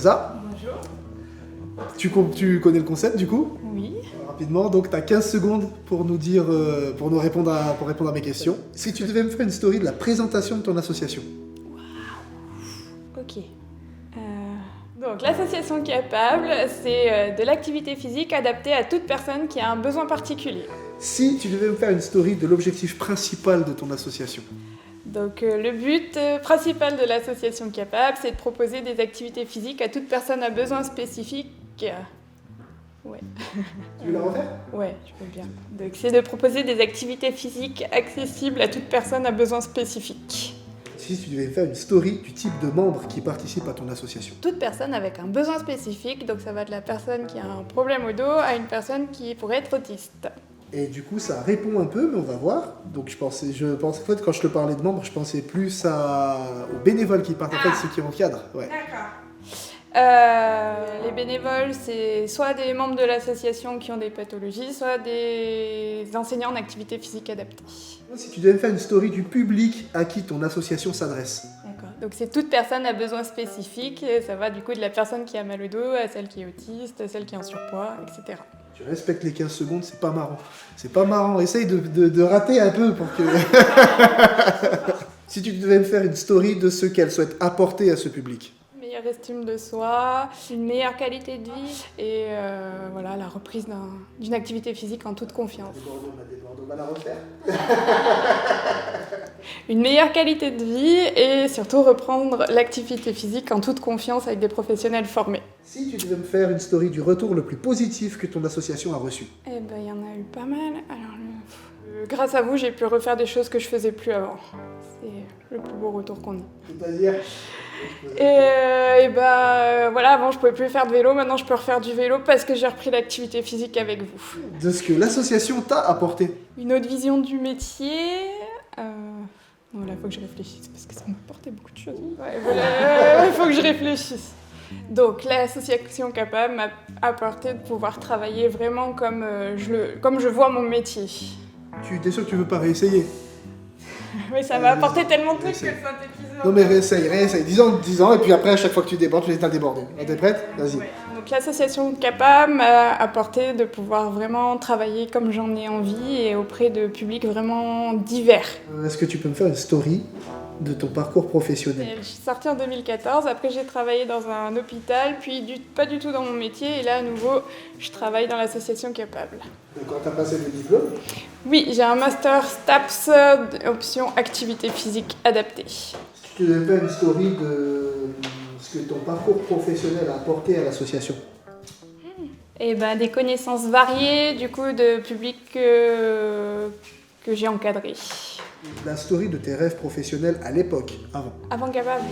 Elsa. Bonjour. Tu connais le concept du coup? Oui. Rapidement, donc tu as 15 secondes pour nous dire, pour répondre à mes questions. Si tu devais me faire une story de la présentation de ton association. Ok. Donc l'association Capable, c'est de l'activité physique adaptée à toute personne qui a un besoin particulier. Si tu devais me faire une story de l'objectif principal de ton association. Donc le but principal de l'association Capable, c'est de proposer des activités physiques à toute personne à besoin spécifique. Ouais. Tu veux la refaire? Ouais, je peux bien. Donc c'est de proposer des activités physiques accessibles à toute personne à besoin spécifique. Si tu devais me faire une story du type de membres qui participent à ton association. Toute personne avec un besoin spécifique, donc ça va de la personne qui a un problème au dos à une personne qui pourrait être autiste. Et du coup, ça répond un peu, mais on va voir. Donc je pense en fait, quand je te parlais de membres, je pensais plus aux bénévoles qui partent, en fait, ceux qui encadrent. Ouais. D'accord. Les bénévoles, c'est soit des membres de l'association qui ont des pathologies, soit des enseignants en activité physique adaptée. Si tu devais me faire une story du public à qui ton association s'adresse. D'accord. Donc c'est toute personne à besoin spécifique, et ça va du coup de la personne qui a mal au dos à celle qui est autiste, à celle qui est en surpoids, etc. Tu respectes les 15 secondes, c'est pas marrant. C'est pas marrant, essaye de rater un peu pour que... Si tu devais me faire une story de ce qu'elle souhaite apporter à ce public. Meilleure estime de soi, une meilleure qualité de vie et voilà, la reprise d'une activité physique en toute confiance. On va la refaire. Une meilleure qualité de vie et surtout reprendre l'activité physique en toute confiance avec des professionnels formés. Si tu devais me faire une story du retour le plus positif que ton association a reçu. Eh ben, il y en a eu pas mal. Alors, grâce à vous, j'ai pu refaire des choses que je faisais plus avant. C'est le plus beau retour qu'on ait. C'est-à-dire voilà, avant je pouvais plus faire de vélo, maintenant je peux refaire du vélo parce que j'ai repris l'activité physique avec vous. de ce que l'association t'a apporté. Une autre vision du métier. Voilà, il faut que je réfléchisse parce que ça m'a apporté beaucoup de choses. Ouais, voilà, il faut que je réfléchisse. Donc l'association Capable m'a apporté de pouvoir travailler vraiment comme je vois mon métier. Tu es sûr que tu veux pas réessayer? Mais ça m'a apporté tellement de trucs que cet épisode... Non mais réessaye. 10 ans, et puis après à chaque fois que tu débordes, tu les as débordé. T'es prête? Vas-y. Ouais. Donc l'association Capable m'a apporté de pouvoir vraiment travailler comme j'en ai envie et auprès de publics vraiment divers. Est-ce que tu peux me faire une story de ton parcours professionnel? Je suis sortie en 2014, après j'ai travaillé dans un hôpital, puis pas du tout dans mon métier, et là à nouveau je travaille dans l'association Capable. Quand tu as passé le diplôme? Oui, j'ai un master STAPS, option activité physique adaptée. Si tu devais faire une story de ce que ton parcours professionnel a apporté à l'association. Et des connaissances variées, du coup de publics que j'ai encadrés. La story de tes rêves professionnels à l'époque, avant. Avant Capable.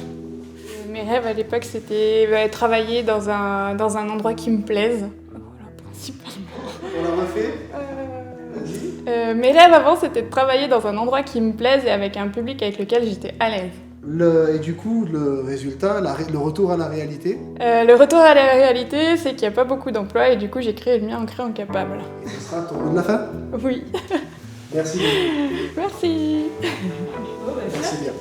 Mes rêves à l'époque, c'était travailler dans un endroit qui me plaise. Voilà, principalement. On l'a refait? Vas-y. Mes rêves avant, c'était de travailler dans un endroit qui me plaise et avec un public avec lequel j'étais à l'aise. Et du coup, le résultat, le retour à la réalité? Le retour à la réalité, c'est qu'il n'y a pas beaucoup d'emplois et du coup, j'ai créé le mien en créant Capable. Et ce sera ton mot de la fin? Oui. Merci. Merci. Merci bien.